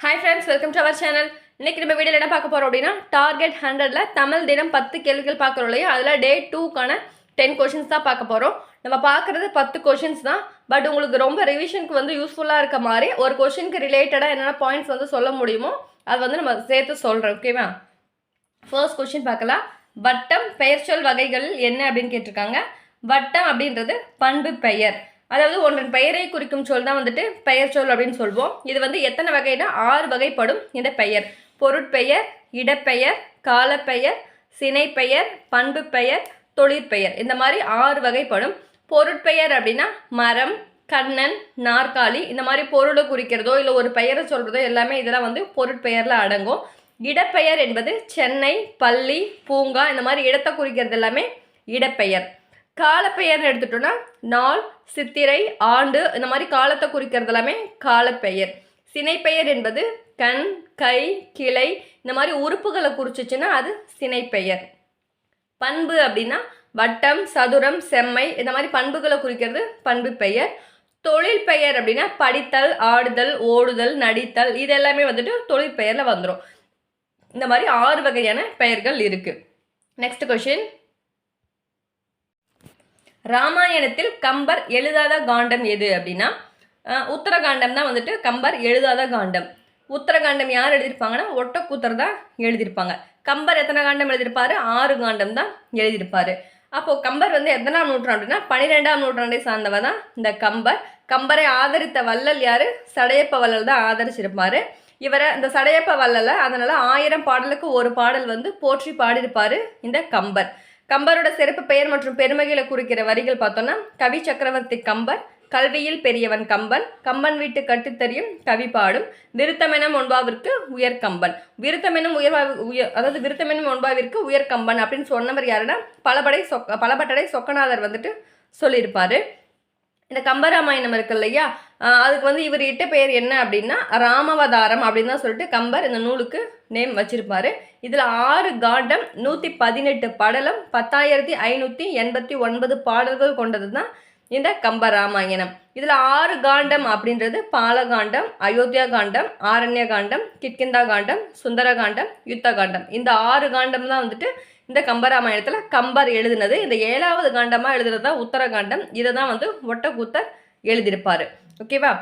Hi friends, welcome to our channel. இன்னைக்கு நம்ம வீடியோவில் என்ன பார்க்க போகிறோம் அப்படின்னா, டார்கெட் 100ல் தமிழ் தினம் 10 கேள்விகள் பார்க்குறோம் இல்லையா, அதில் டே 2க்கான 10 கொஷின்ஸ் தான் பார்க்க போகிறோம். நம்ம பார்க்குறது 10 கொஷின்ஸ் தான். பட் உங்களுக்கு ரொம்ப ரிவிஷனுக்கு வந்து யூஸ்ஃபுல்லாக இருக்க மாதிரி ஒரு கொஷினுக்கு ரிலேட்டடாக என்னென்ன பாயிண்ட்ஸ் வந்து சொல்ல முடியுமோ அது வந்து நம்ம சேர்த்து சொல்கிறோம். ஓகேவா? ஃபர்ஸ்ட் கொஷின் பார்க்கலாம். வட்டம் பெயர்ச்சொல் வகைகளில் என்ன அப்படின்னு கேட்டிருக்காங்க. வட்டம் அப்படின்றது பண்பு பெயர், அதாவது ஒன்றின் பெயரை குறிக்கும் சொல் தான் வந்துட்டு பெயர் சொல் அப்படின்னு சொல்வோம். இது வந்து எத்தனை வகைனா 6 வகைப்படும் இந்த பெயர். பொருட்பெயர், இடப்பெயர், காலப்பெயர், சினைப்பெயர், பண்பு பெயர், தொழிற்பெயர், இந்த மாதிரி 6 வகைப்படும். பொருட்பெயர் அப்படின்னா மரம், கண்ணன், நாற்காலி, இந்த மாதிரி பொருளை குறிக்கிறதோ இல்லை ஒரு பெயரை சொல்கிறதோ எல்லாமே இதெல்லாம் வந்து பொருட்பெயரில் அடங்கும். இடப்பெயர் என்பது சென்னை, பள்ளி, பூங்கா, இந்த மாதிரி இடத்தை குறிக்கிறது எல்லாமே இடப்பெயர். காலப்பெயர்னு எடுத்துட்டோம்னா நாள், சித்திரை, ஆண்டு, இந்த மாதிரி காலத்தை குறிக்கிறது எல்லாமே காலப்பெயர். சினைப்பெயர் என்பது கண், கை, கிளை, இந்த மாதிரி உறுப்புகளை குறிச்சிச்சுன்னா அது சினைப்பெயர். பண்பு அப்படின்னா வட்டம், சதுரம், செம்மை, இந்த மாதிரி பண்புகளை குறிக்கிறது பண்பு பெயர். தொழில் பெயர் அப்படின்னா படித்தல், ஆடுதல், ஓடுதல், நடித்தல், இது எல்லாமே வந்துட்டு தொழில் பெயரில் வந்துடும். இந்த மாதிரி 6 வகையான பெயர்கள் இருக்கு. Next question. ராமாயணத்தில் கம்பர் எழுதாத காண்டம் எது அப்படின்னா உத்தரகாண்டம் தான் வந்துட்டு கம்பர் எழுதாத காண்டம். உத்தரகாண்டம் யார் எழுதியிருப்பாங்கன்னா ஒட்டக்கூத்தர் தான் எழுதியிருப்பாங்க. கம்பர் எத்தனை காண்டம் எழுதியிருப்பாரு? 6 காண்டம் தான் எழுதியிருப்பாரு. அப்போது கம்பர் வந்து எத்தனாம் நூற்றாண்டுனா 12ஆம் நூற்றாண்டை சார்ந்தவர் தான் இந்த கம்பர். கம்பரை ஆதரித்த வள்ளல் யார்? சடையப்ப வள்ளல் தான் ஆதரிச்சிருப்பார் இவரை. இந்த சடையப்ப வள்ளலை அதனால் 1000 பாடலுக்கு ஒரு பாடல் வந்து போற்றி பாடியிருப்பார் இந்த கம்பர். கம்பரோட சிறப்பு பெயர் மற்றும் பெருமைகளை குறிக்கிற வரிகள் பார்த்தோன்னா, கவி சக்கரவர்த்தி கம்பர், கல்வியில் பெரியவன் கம்பன், கம்பன் வீட்டு கட்டுத்தறியும் கவி பாடும், விருத்தமெனும் ஒன்பாவிற்கு உயர் கம்பன். விருத்தமெனும் அதாவது விருத்தமெனும் ஒன்பாவிற்கு உயர் கம்பன் அப்படின்னு சொன்னவர் யாருன்னா பலபட்டடை சொக்கநாதர் வந்துட்டு சொல்லியிருப்பாரு. இந்த கம்பராமாயணம் இருக்கு இல்லையா, அதுக்கு வந்து இவர் இட்ட பெயர் என்ன அப்படின்னா ராமவதாரம் அப்படின்னு தான் சொல்லிட்டு கம்பர் இந்த நூலுக்கு நேம் வச்சிருப்பாரு. இதில் 6 காண்டம், 118 படலம், 10,589 பாடல்கள் கொண்டது தான் இந்த கம்பராமாயணம். இதில் 6 காண்டம் அப்படின்றது பாலகாண்டம், அயோத்தியா காண்டம், ஆரண்ய காண்டம், கிட்கிந்தா காண்டம், சுந்தர காண்டம், யுத்த காண்டம். இந்த 6 காண்டம் தான் வந்துட்டு இந்த கம்பராமாயணத்தில் கம்பர் எழுதினது. இந்த 7வது காண்டமாக எழுதுனது தான் உத்தரகாண்டம். இதை தான் வந்து ஒட்டக்கூத்தர் எழுதியிருப்பார். ஓகேவா?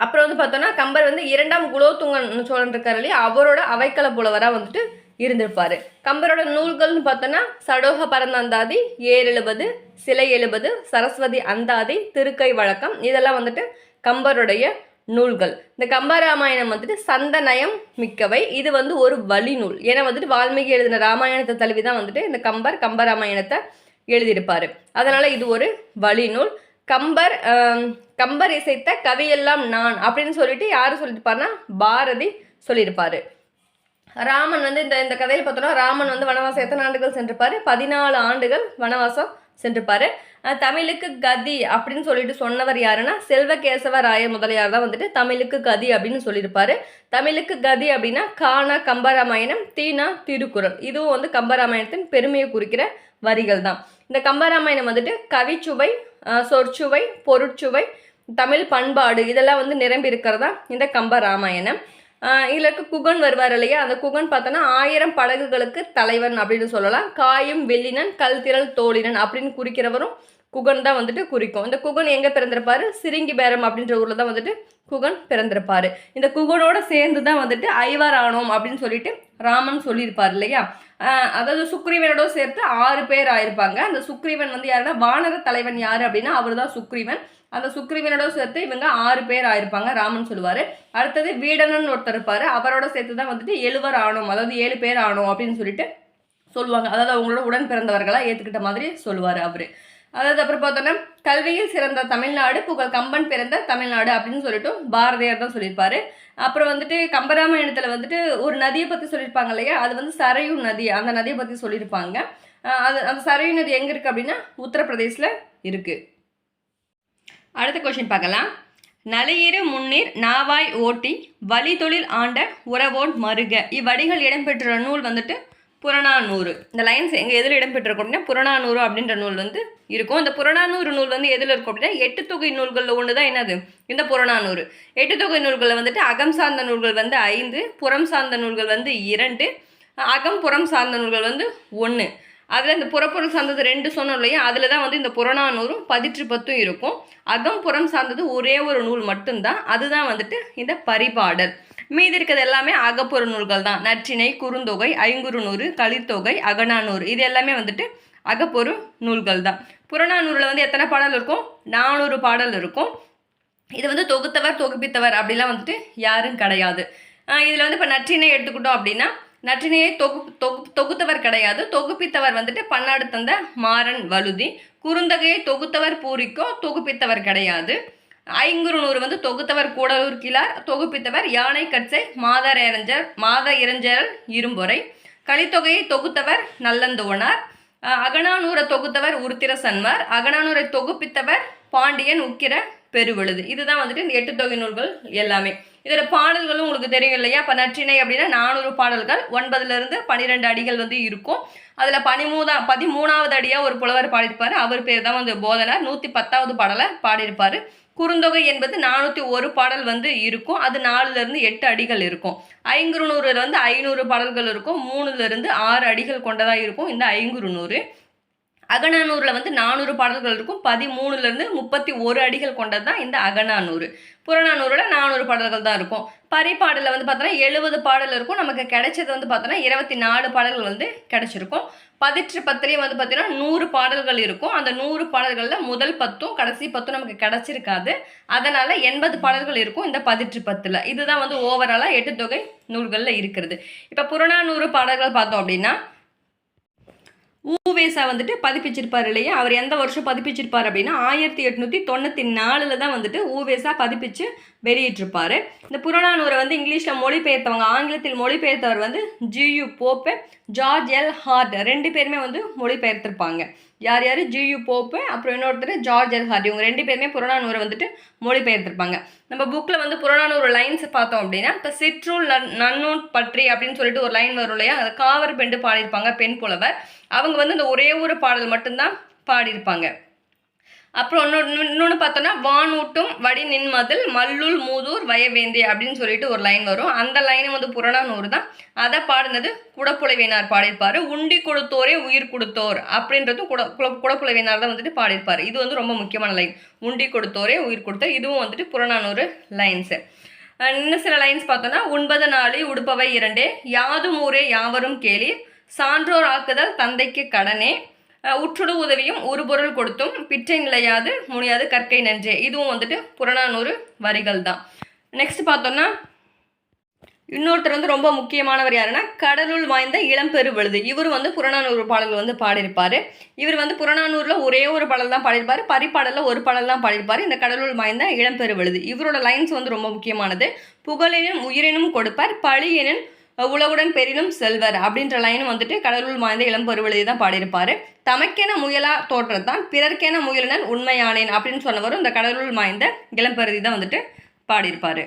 அப்புறம் வந்து பார்த்தோன்னா கம்பர் வந்து 2ஆம் குலோத்துங்கன் சோழன் இருக்கார் இல்லையா, அவரோட அவைக்கள புலவராக வந்துட்டு இருந்திருப்பார். கம்பரோட நூல்கள்னு பார்த்தோன்னா சடோக பரந்தாந்தாதி, ஏர் எழுபது, சிலை எழுபது, சரஸ்வதி அந்தாதி, திருக்கை வழக்கம், இதெல்லாம் வந்துட்டு கம்பருடைய நூல்கள். இந்த கம்பராமாயணம் வந்துட்டு சந்தநயம் மிக்கவை. இது வந்து ஒரு வழிநூல். ஏன்னா வந்துட்டு வால்மீகி எழுதின ராமாயணத்தை தழுவி தான் வந்துட்டு இந்த கம்பராமாயணத்தை எழுதியிருப்பார். அதனால் இது ஒரு வழிநூல். கம்பர் இசைத்த கவியெல்லாம் நான் அப்படின்னு சொல்லிட்டு யார் சொல்லியிருப்பாருன்னா பாரதி சொல்லியிருப்பார். ராமன் வந்து இந்த கதையில் பார்த்தோன்னா ராமன் வந்து வனவாசம் எத்தனை ஆண்டுகள் சென்றிருப்பார்? 14 ஆண்டுகள் வனவாசம் சென்றிருப்பார். தமிழுக்கு கதி அப்படின்னு சொல்லிட்டு சொன்னவர் யாருன்னா செல்வகேசவ ராய முதலியார் தான் வந்துட்டு தமிழுக்கு கதி அப்படின்னு சொல்லியிருப்பாரு. தமிழுக்கு கதி அப்படின்னா கானா கம்பராமாயணம், தீனா திருக்குறள். இதுவும் வந்து கம்பராமாயணத்தின் பெருமையை குறிக்கிற வரிகள் தான். இந்த கம்பராமாயணம் வந்துட்டு கவிச்சுவை, சொற்சுவை, பொருட்சுவை, தமிழ் பண்பாடு, இதெல்லாம் வந்து நிரம்பி இருக்கிறதா இந்த கம்பராமாயணம். இதில் இருக்க குகன் வருவார் இல்லையா, அந்த குகன் பார்த்தோன்னா 1000 படகுகளுக்கு தலைவன் அப்படின்னு சொல்லலாம். காயும் வெள்ளினன், கல்திரள் தோழினன் அப்படின்னு குறிக்கிறவரும் குகன் தான் வந்துட்டு குறிக்கும். இந்த குகன் எங்கே பிறந்திருப்பாரு? சிரிங்கிபேரம் அப்படின்ற ஊரில் தான் வந்துட்டு குகன் பிறந்திருப்பாரு. இந்த குகனோட சேர்ந்து தான் வந்துட்டு ஐவர் ஆனோம் அப்படின்னு சொல்லிட்டு ராமன் சொல்லியிருப்பார் இல்லையா. அதாவது சுக்ரீவனோட சேர்த்து 6 பேர் ஆயிருப்பாங்க. அந்த சுக்ரீவன் வந்து யாருன்னா வானர தலைவன் யாரு அப்படின்னா அவர் தான் சுக்ரீவன். அந்த சுக்ரீவனோட சேர்த்து இவங்க 6 பேர் ஆயிருப்பாங்க ராமன் சொல்லுவார். அடுத்தது வீடனன் ஒருத்தர் இருப்பார். அவரோட சேர்த்து தான் வந்துட்டு 7 ஆனோம், அதாவது 7 பேர் ஆனோம் அப்படின்னு சொல்லிட்டு சொல்லுவாங்க. அதாவது அவங்களோட உடன் பிறந்தவர்களாக ஏற்றுக்கிட்ட மாதிரி சொல்லுவார் அவர். அதாவது அப்புறம் பார்த்தோன்னா கல்வியில் சிறந்த தமிழ்நாடு, புகழ் கம்பன் பிறந்த தமிழ்நாடு அப்படின்னு சொல்லிட்டு பாரதியார் தான் சொல்லியிருப்பாரு. அப்புறம் வந்துட்டு கம்பராமாயணத்தில் வந்துட்டு ஒரு நதியை பற்றி சொல்லியிருப்பாங்க இல்லையா, அது வந்து சரையு நதி. அந்த நதியை பற்றி சொல்லியிருப்பாங்க. அந்த சரையு நதி எங்கே இருக்குது அப்படின்னா உத்தரப்பிரதேசில் இருக்குது. அடுத்த கொஸ்டின் பார்க்கலாம். நலியிரு முன்னீர் நாவாய் ஓட்டி வழி தொழில் ஆண்ட உறவோன் மருக, இவ்வடிகள் இடம்பெற்ற நூல் வந்துட்டு புறநானூறு. இந்த லைன்ஸ் எங்கே எதில் இடம்பெற்றிருக்கும் அப்படின்னா புறநானூறு அப்படின்ற நூல் வந்து இருக்கும். இந்த புறநானூறு நூல் வந்து எதில் இருக்கும் அப்படின்னா 8 தொகை நூல்களில் ஒன்று தான் என்னது இந்த புறநானூறு. 8 தொகை நூல்களில் வந்துட்டு அகம் சார்ந்த நூல்கள் வந்து 5, புறம் சார்ந்த நூல்கள் வந்து 2, அகம் புறம் சார்ந்த நூல்கள் வந்து 1. அதில் இந்த புறப்பொருள் சார்ந்தது 2 சொன்னோம் இல்லையா, அதில் தான் வந்து இந்த புறநானூறும் 18 இருக்கும். அகம் புறம் சார்ந்தது ஒரே ஒரு நூல் மட்டும்தான், அதுதான் வந்துட்டு இந்த பரிபாடல். மீதி இருக்கிறது எல்லாமே அகப்புற நூல்கள் தான். நற்றிணை, குறுந்தொகை, ஐங்குறுநூறு, கலித்தொகை, அகநானூறு இது எல்லாமே வந்துட்டு அகப்பொரு நூல்கள் தான். புறநானூறில் வந்து எத்தனை பாடல் இருக்கும்? 400 பாடல் இருக்கும். இது வந்து தொகுத்தவர் தொகுப்பித்தவர் அப்படிலாம் வந்துட்டு யாரும் கிடையாது. இதில் வந்து இப்போ நற்றிணை எடுத்துக்கிட்டோம் அப்படின்னா நற்றினையை தொகுத்தவர் கிடையாது. தொகுப்பித்தவர் வந்துட்டு பன்னாடு தந்த மாறன் வழுதி. குறுந்தொகையை தொகுத்தவர் பூரிக்கோ, தொகுப்பித்தவர் கிடையாது. ஐங்குறுநூறு வந்து தொகுத்தவர் கூடலூர் கிழார், தொகுப்பித்தவர் யானை கட்சை மாத இறைஞ்சர் இரும்பொறை. கலித்தொகையை தொகுத்தவர் நல்லந்தோனார். அகநானூரை தொகுத்தவர் உருத்திர சன்மார். அகநானூரை தொகுப்பித்தவர் பாண்டியன் உக்கிர பெருவெழுது. இதுதான் வந்துட்டு இந்த 8 தொகை நூல்கள் எல்லாமே. இதில் பாடல்களும் உங்களுக்கு தெரியும் இல்லையா. இப்போ நற்றிணை அப்படின்னா 400 பாடல்கள், 9லிருந்து 12 அடிகள் வந்து இருக்கும். அதில் 13வது அடியாக ஒரு புலவர் பாடியிருப்பார், அவர் பேர் தான் வந்து போதனார். 110வது பாடலை பாடியிருப்பார். குறுந்தொகை என்பது 401 பாடல் வந்து இருக்கும், அது 4லிருந்து 8 அடிகள் இருக்கும். ஐங்குறுநூறில் வந்து 500 பாடல்கள் இருக்கும், 3லிருந்து 6 அடிகள் கொண்டதாக இருக்கும் இந்த ஐங்குறுநூறு. அகநானூறில் வந்து 400 பாடல்கள் இருக்கும், 13லிருந்து 31 அடிகள் கொண்டது தான் இந்த அகநானூறு. புறநானூறில் 400 பாடல்கள் தான் இருக்கும். பரிபாடலில் வந்து பார்த்தோன்னா 70 பாடல் இருக்கும். நமக்கு கிடைச்சது வந்து பார்த்தோன்னா 24 பாடல்கள் வந்து கிடைச்சிருக்கும். 18 வந்து பார்த்தீங்கன்னா 100 பாடல்கள் இருக்கும். அந்த 100 பாடல்களில் முதல் 10ம் கடைசி 10ம் நமக்கு கிடைச்சிருக்காது. அதனால் 80 பாடல்கள் இருக்கும் இந்த 18. இதுதான் வந்து ஓவராலாக 8 தொகை நூல்களில் இருக்கிறது. இப்போ புறநானூறு பாடல்கள் பார்த்தோம் அப்படின்னா ஊவேசா வந்துட்டு பதிப்பிச்சிருப்பார் இல்லையா. அவர் எந்த வருஷம் பதிப்பிச்சிருப்பார் அப்படின்னா 1894 தான் வந்துட்டு ஊவேசா பதிப்பிச்சு வெளியிட்டிருப்பார். இந்த புறநானூரை வந்து இங்கிலீஷில் மொழிபெயர்த்தவங்க, ஆங்கிலத்தில் மொழிபெயர்த்தவர் வந்து G U Pope, George L Hart 2 பேருமே வந்து மொழிபெயர்த்திருப்பாங்க. யார் ஜியு போப்பு, அப்புறம் இன்னொருத்தர் ஜார்ஜ் எல் ஹார்ட். இவங்க 2 பேருமே புறநானூரை வந்துட்டு மொழிபெயர்த்திருப்பாங்க. நம்ம புக்கில் வந்து புறநானூறு லைன்ஸ் பார்த்தோம் அப்படின்னா இப்போ சிற்றூல் நன்னூல் பற்றி அப்படின்னு சொல்லிட்டு ஒரு லைன் வரும் இல்லையா, அதை காவர் பெண்டு பாடியிருப்பாங்க பெண் புலவர். அவங்க வந்து இந்த ஒரே ஒரு பாடல் மட்டும்தான் பாடியிருப்பாங்க. அப்புறம் இன்னொன்று பார்த்தோன்னா வானூட்டும் வடி நின்மதில் மல்லுள் மூதூர் வயவேந்தே அப்படின்னு சொல்லிட்டு ஒரு லைன் வரும். அந்த லைனை வந்து புறநானூறு தான். அதை பாடினது குடப்புலவேனார் பாடியிருப்பார். உண்டி கொடுத்தோரே உயிர் கொடுத்தோர் அப்படின்றதும் குடப்புலவேனார் தான் வந்துட்டு பாடியிருப்பார். இது வந்து ரொம்ப முக்கியமான லைன். உண்டி கொடுத்தோரே உயிர் கொடுத்தோர், இதுவும் வந்துட்டு புறநானூறு லைன்ஸு. இன்னும் சில லைன்ஸ் பார்த்தோன்னா 9 நாளி உடுப்பவை 2, யாதும் ஊரே யாவரும் கேளீர், சான்றோர் ஆக்குதல் தந்தைக்கு கடனே, உற்றுடு உதவியும் ஒரு பொருள் கொடுத்தும் பிற்றை நிலையாது முடியாது கற்கை நன்றே. இதுவும் வந்துட்டு புறநானூறு வரிகள் தான். நெக்ஸ்ட் பார்த்தோம்னா இன்னொருத்தர் வந்து ரொம்ப முக்கியமானவர் யாருன்னா கடலுள் வாய்ந்த இளம்பெருவழுதி. இவர் வந்து புறநானூறு பாடல்கள் வந்து பாடியிருப்பார். இவர் வந்து புறநானூரில் ஒரே ஒரு பாடல் தான் பாடியிருப்பார், பரிபாடலில் ஒரு பாடல் தான் பாடியிருப்பார். இந்த கடலுள் வாய்ந்த இளம்பெருவழுதி இவரோட லைன்ஸ் வந்து ரொம்ப முக்கியமானது. புகழெனும் உயிரினும் கொடுப்பார், பழியெனும் உலகுடன் பெரினும் செல்வர் அப்படின்ற லைனும் வந்துட்டு கடலுள் வாய்ந்த இளம்பெருவழுதி தான் பாடியிருப்பார். தமக்கென முயலா தோற்றத்தான் பிறர்க்கென முயலினன் உண்மையானேன் அப்படின்னு சொன்னவரும் இந்த கடலுள் வாய்ந்த இளம்பெருவழுதி தான் வந்துட்டு பாடியிருப்பார்.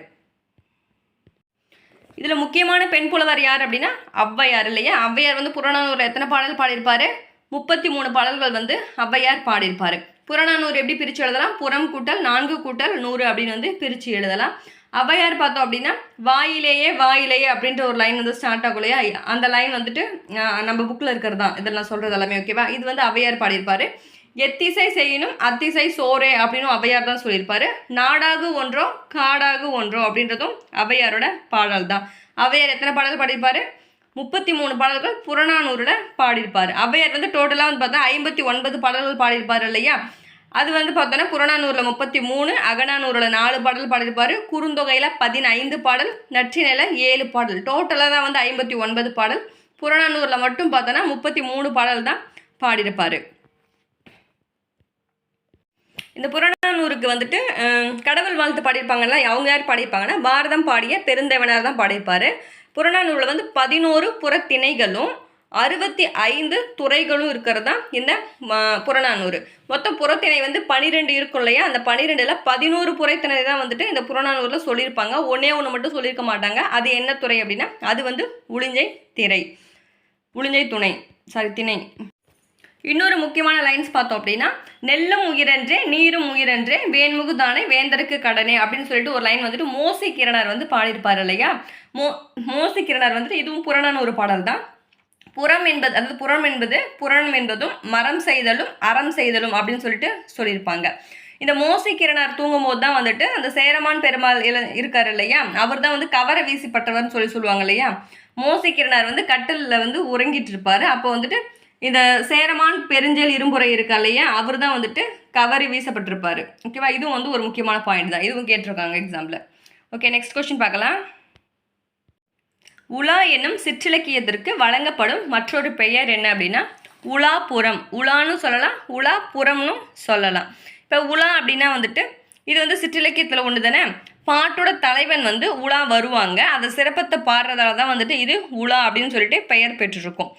இதில் முக்கியமான பெண் புலவர் யார் அப்படின்னா ஔவையார் இல்லையா. ஔவையார் வந்து புறநானூரில் எத்தனை பாடல் பாடியிருப்பார்? 33 பாடல்கள் வந்து ஔவையார் பாடியிருப்பார். புறநானூறு எப்படி பிரித்து எழுதலாம்? புறம் கூட்டல் 4 கூட்டல் 100 அப்படின்னு வந்து பிரித்து எழுதலாம். ஔவையார் பார்த்தோம் அப்படின்னா வாயிலேயே அப்படின்ற ஒரு லைன் வந்து ஸ்டார்ட் ஆகும் இல்லையா, அந்த லைன் வந்துட்டு நம்ம புக்கில் இருக்கிறது தான் இதெல்லாம் சொல்கிறது எல்லாமே. ஓகேவா? இது வந்து ஔவையார் பாடியிருப்பார். எத்திசை செய்யணும் அத்திசை சோரே அப்படின்னு ஔவையார் தான் சொல்லியிருப்பார். நாடாகு ஒன்றோ காடாகு ஒன்றோ அப்படின்றதும் ஔவையாரோட பாடல் தான். ஔவையார் எத்தனை பாடல் பாடியிருப்பார்? 33 பாடல்கள் புறநானூரில் பாடியிருப்பார். ஔவையார் வந்து டோட்டலாக வந்து பார்த்தா 59 பாடல்கள் பாடியிருப்பார் இல்லையா. அது வந்து பார்த்தோன்னா புறநானூரில் 33, அகநானூரில் 4 பாடல் பாடியிருப்பார், குறுந்தொகையில் 15 பாடல், நற்றினையில் 7 பாடல், டோட்டலாக தான் வந்து 59 பாடல். புறநானூரில் மட்டும் பார்த்தோன்னா 33 பாடல் தான் பாடியிருப்பார். இந்த புறநானூறுக்கு வந்துட்டு கடவுள் வாழ்த்து பாடியிருப்பாங்கல்ல, அவங்க யார் பாடியிருப்பாங்கன்னா பாரதம் பாடிய பெருந்தேவனார் தான் பாடியிருப்பார். புறநானூரில் வந்து 11 புறத்திணைகளும் 65 துறைகளும் இருக்கிறது தான் இந்த புறநானூறு. மொத்தம் புறத்திணை வந்து 12 இருக்கும் இல்லையா, அந்த 12ல் 11 புறத்திணை தான் வந்துட்டு இந்த புறநானூரில் சொல்லியிருப்பாங்க. ஒன்று மட்டும் சொல்லியிருக்க மாட்டாங்க. அது என்ன துறை அப்படின்னா அது வந்து உளிஞ்சை திரை. உளுஞ்சை திணை. இன்னொரு முக்கியமான லைன்ஸ் பார்த்தோம் அப்படின்னா, நெல்லும் உயிரன்றே நீரும் உயிரன்றே வேன்முகு தானே வேந்தருக்கு கடனே அப்படின்னு சொல்லிட்டு ஒரு லைன் வந்துட்டு மோசி கிரணர் வந்து பாடியிருப்பார் இல்லையா. மோசி கிரணர் வந்துட்டு இதுவும் புறணான ஒரு பாடல் தான். புறம் என்பதும் மரம் செய்தலும் அறம் செய்தலும் அப்படின்னு சொல்லிட்டு சொல்லியிருப்பாங்க. இந்த மோசி கிரணார் தூங்கும் போது தான் வந்துட்டு அந்த சேரமான் பெருமாள் இருக்காரு இல்லையா, அவர் தான் வந்து கவரை வீசிப்பட்டவர்னு சொல்லுவாங்க இல்லையா. மோசி கிரணார் வந்து கட்டிலில் வந்து உறங்கிட்டு இருப்பாரு. அப்போ வந்துட்டு இந்த சேரமான் பெருஞ்சல் இரும்புரை இருக்கா இல்லையா, அவர் தான் வந்துட்டு கவரி வீசப்பட்டிருப்பாரு. ஓகேவா, இதுவும் வந்து ஒரு முக்கியமான பாயிண்ட் தான், இதுவும் கேட்டிருக்காங்க எக்ஸாம்பிள். ஓகே, நெக்ஸ்ட் கொஸ்டின் பார்க்கலாம். உலா என்னும் சிற்றிலக்கியத்திற்கு வழங்கப்படும் மற்றொரு பெயர் என்ன அப்படின்னா உலாப்புறம். உலான்னு சொல்லலாம், உலாப்புறம்னு சொல்லலாம். இப்போ உலா அப்படின்னா வந்துட்டு இது வந்து சிற்றிலக்கியத்தில் ஒன்று தானே. பாட்டோட தலைவன் வந்து உலா வருவாங்க, அதை சிறப்பத்தை பாடுறதால தான் வந்துட்டு இது உலா அப்படின்னு சொல்லிட்டு பெயர் பெற்றிருக்கும்.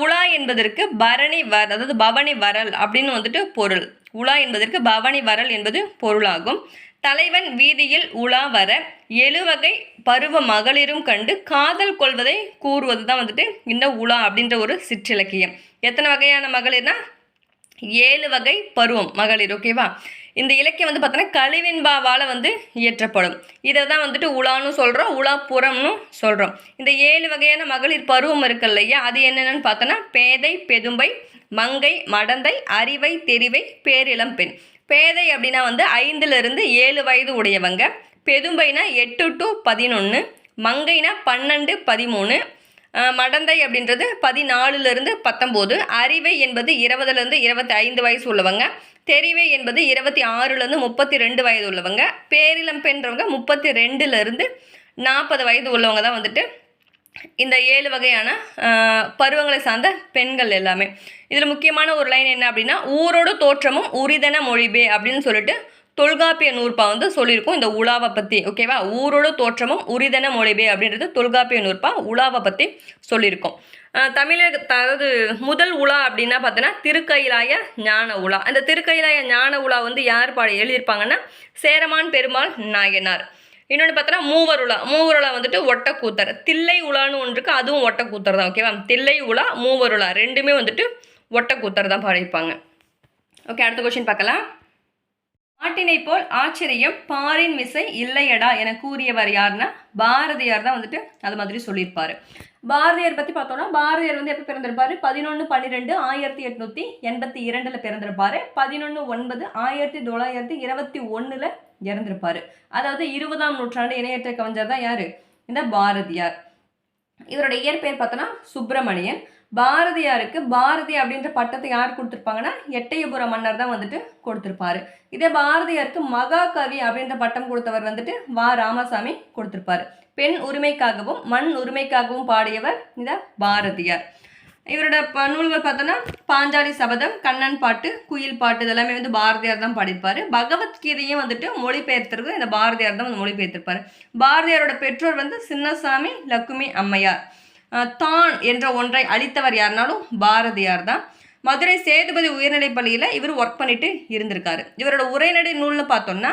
உலா என்பதற்கு பவனி வரல் அப்படின்னு வந்துட்டு பொருள். உலா என்பதற்கு பவனி வரல் என்பது பொருளாகும். தலைவன் வீதியில் உலா வர எழுவகை பருவ மகளிரும் கண்டு காதல் கொள்வதை கூறுவது தான் வந்துட்டு இந்த உலா அப்படின்ற ஒரு சிற்றிலக்கியம். எத்தனை வகையான மகளிர்னா 7 வகை பருவம் மகளிர். ஓகேவா, இந்த இலக்கியம் வந்து பார்த்தோன்னா கலிவெண்பாவால் வந்து இயற்றப்படும். இதை தான் வந்துட்டு உலான்னு சொல்கிறோம், உலாப்புறம்னு சொல்கிறோம். இந்த 7 வகையான மகளிர் பருவம் இருக்கு இல்லையா, அது என்னென்னு பார்த்தோன்னா பேதை, பெதும்பை, மங்கை, மடந்தை, அறிவை, தெரிவை, பேரிளம் பெண். பேதை அப்படின்னா வந்து 5 to 7 வயது உடையவங்க. பெதும்பைனா 8 to 11, மங்கைனா 12, 13, மடந்தை அப்படின்றது 14 to 19, அறிவை என்பது 20 to 25 வயசு உள்ளவங்க, தெரிவை என்பது 26 to 32 வயது உள்ளவங்க, பேரிளம் பெண்றவங்க 32 to 40 வயது உள்ளவங்க தான் வந்துட்டு இந்த 7 வகையான பருவங்களை சார்ந்த பெண்கள் எல்லாமே. இதில் முக்கியமான ஒரு லைன் என்ன அப்படின்னா ஊரோட தோற்றமும் உரிதன மொழிபே அப்படின்னு சொல்லிட்டு தொல்காப்பிய நூற்பா வந்து சொல்லியிருக்கோம் இந்த உலாவை பற்றி. ஓகேவா, ஊரோட தோற்றமும் உரிதன மொழிபே அப்படின்றது தொல்காப்பிய நூற்பா உலாவை பற்றி சொல்லியிருக்கோம். அதாவது முதல் உலா அப்படின்னா பார்த்தோன்னா திருக்கைலாய ஞான உலா. அந்த திருக்கைலாய ஞான உலா வந்து யார் எழுதியிருப்பாங்கன்னா சேரமான் பெருமாள் நாயனார். இன்னொன்று பார்த்தோன்னா மூவருலா வந்துட்டு ஒட்டக்கூத்தர். தில்லை உலான்னு ஒன்று இருக்குது, அதுவும் ஒட்டக்கூத்தர் தான். ஓகேவா, தில்லை உலா, மூவருலா ரெண்டுமே வந்துட்டு ஒட்டக்கூத்தர் தான் பாடியிருப்பாங்க. ஓகே, அடுத்த கொஸ்டின் பார்க்கலாம். பாட்டினை போல் ஆச்சரியம் பாரின் மிசை இல்லையடா என கூறியவர் யாருன்னா பாரதியார் தான் வந்துட்டு அது மாதிரி சொல்லியிருப்பாரு. பாரதியார் பற்றி பார்த்தோன்னா பாரதியார் வந்து எப்போ பிறந்திருப்பாரு 11/12/1882 பிறந்திருப்பாரு. 11/9/1921 இறந்திருப்பாரு. அதாவது 20ஆம் நூற்றாண்டு இணையற்ற கவிஞர் தான் யாரு, இந்த பாரதியார். இவரோட இயற்பெயர் பார்த்தோன்னா சுப்பிரமணியன். பாரதியாருக்கு பாரதி அப்படின்ற பட்டத்தை யார் கொடுத்துருப்பாங்கன்னா எட்டயபுர மன்னர் தான் வந்துட்டு கொடுத்துருப்பாரு. இதே பாரதியாருக்கு மகாகவி அப்படின்ற பட்டம் கொடுத்தவர் வந்துட்டு வா ராமசாமி கொடுத்துருப்பாரு. பெண் உரிமைக்காகவும் மண் உரிமைக்காகவும் பாடியவர் இந்த பாரதியார். இவரோட நூல்கள் பார்த்தோன்னா பாஞ்சாலி சபதம், கண்ணன் பாட்டு, குயில் பாட்டு இதெல்லாமே வந்து பாரதியார் தான் பாடியிருப்பாரு. பகவத்கீதையும் வந்துட்டு மொழிபெயர்த்திருக்கு இந்த பாரதியார் தான் வந்து மொழிபெயர்த்திருப்பாரு. பாரதியாரோட பெற்றோர் வந்து சின்னசாமி லக்குமி அம்மையார். தான் என்ற ஒன்றை அளித்தவர் யாருனாலும் பாரதியார் தான். மதுரை சேதுபதி உயர்நிலைப் பள்ளியில் இவர் ஒர்க் பண்ணிட்டு இருந்திருக்காரு. இவரோட உரைநடை நூல்னு பார்த்தோம்னா